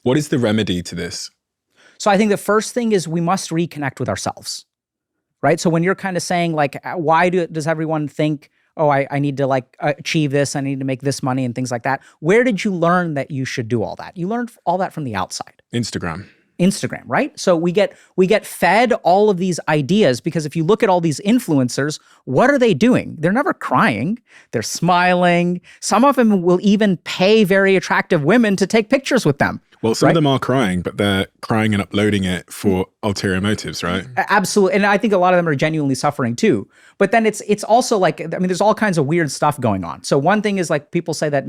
What is the remedy to this? So I think the first thing is we must reconnect with ourselves, right? So when you're kind of saying like, why does everyone think, oh, I need to like achieve this, I need to make this money and things like that. Where did you learn that you should do all that? You learned all that from the outside. Instagram, right? So we get fed all of these ideas because if you look at all these influencers, what are they doing? They're never crying. They're smiling. Some of them will even pay very attractive women to take pictures with them. Well, some of them are crying, but they're crying and uploading it for ulterior motives, right? Absolutely. And I think a lot of them are genuinely suffering too. But then it's also like, I mean, there's all kinds of weird stuff going on. So one thing is like people say that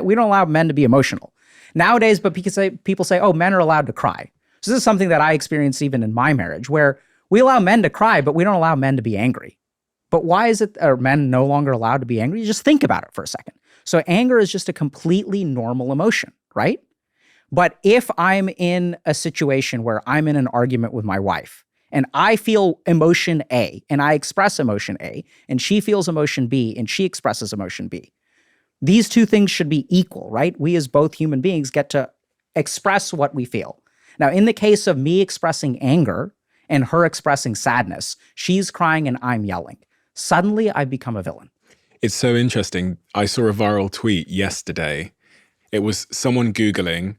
we don't allow men to be emotional. Nowadays, but people say, oh, men are allowed to cry. So this is something that I experienced even in my marriage, where we allow men to cry, but we don't allow men to be angry. But why are men no longer allowed to be angry? Just think about it for a second. So anger is just a completely normal emotion, right? But if I'm in a situation where I'm in an argument with my wife and I feel emotion A and I express emotion A and she feels emotion B and she expresses emotion B, these two things should be equal, right? We as both human beings get to express what we feel. Now, in the case of me expressing anger and her expressing sadness, she's crying and I'm yelling. Suddenly, I've become a villain. It's so interesting. I saw a viral tweet yesterday. It was someone Googling,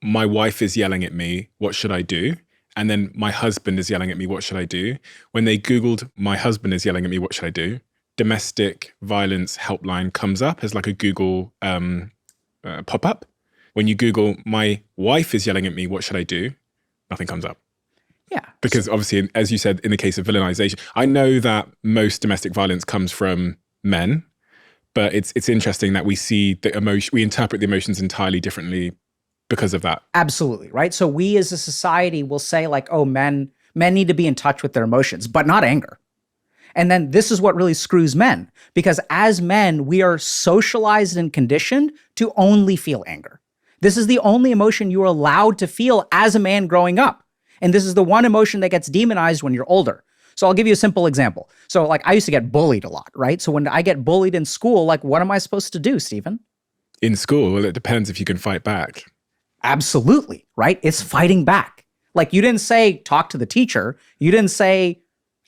my wife is yelling at me, what should I do? And then my husband is yelling at me, what should I do? When they Googled, my husband is yelling at me, what should I do? Domestic violence helpline comes up as like a Google pop-up. When you Google, my wife is yelling at me, what should I do? Nothing comes up. Yeah. Because obviously, as you said, in the case of villainization, I know that most domestic violence comes from men, but it's interesting that we see the emotion, we interpret the emotions entirely differently because of that. Absolutely, right? So we as a society will say like, oh, men need to be in touch with their emotions, but not anger. And then this is what really screws men, because as men, we are socialized and conditioned to only feel anger. This is the only emotion you are allowed to feel as a man growing up. And this is the one emotion that gets demonized when you're older. So I'll give you a simple example. So like I used to get bullied a lot, right? So when I get bullied in school, like what am I supposed to do, Stephen? In school, well, it depends if you can fight back. Absolutely, right? It's fighting back. Like you didn't say talk to the teacher. You didn't say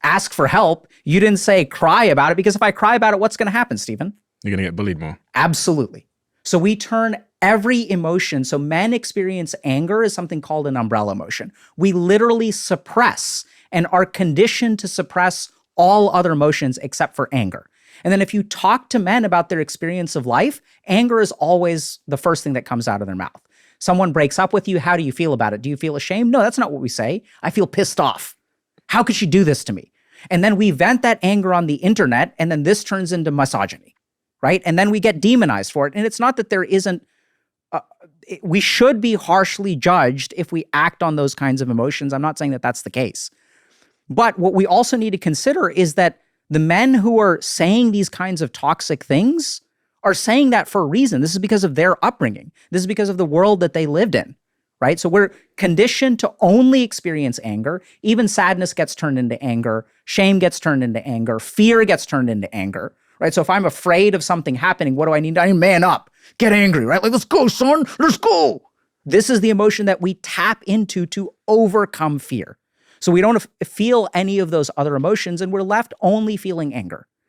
ask for help. You didn't say cry about it, because if I cry about it, what's going to happen, Stephen? You're going to get bullied more. Absolutely. So we turn every emotion. So men experience anger as something called an umbrella emotion. We literally suppress and are conditioned to suppress all other emotions except for anger. And then if you talk to men about their experience of life, anger is always the first thing that comes out of their mouth. Someone breaks up with you. How do you feel about it? Do you feel ashamed? No, that's not what we say. I feel pissed off. How could she do this to me? And then we vent that anger on the internet, and then this turns into misogyny, right? And then we get demonized for it. And it's not that there isn't, we should be harshly judged if we act on those kinds of emotions. I'm not saying that that's the case. But what we also need to consider is that the men who are saying these kinds of toxic things are saying that for a reason. This is because of their upbringing. This is because of the world that they lived in, right? So we're conditioned to only experience anger. Even sadness gets turned into anger. Shame gets turned into anger. Fear gets turned into anger, right? So if I'm afraid of something happening, what do I need? I need to man up, get angry, right? Like, let's go, son, let's go. This is the emotion that we tap into to overcome fear. So we don't feel any of those other emotions, and we're left only feeling anger.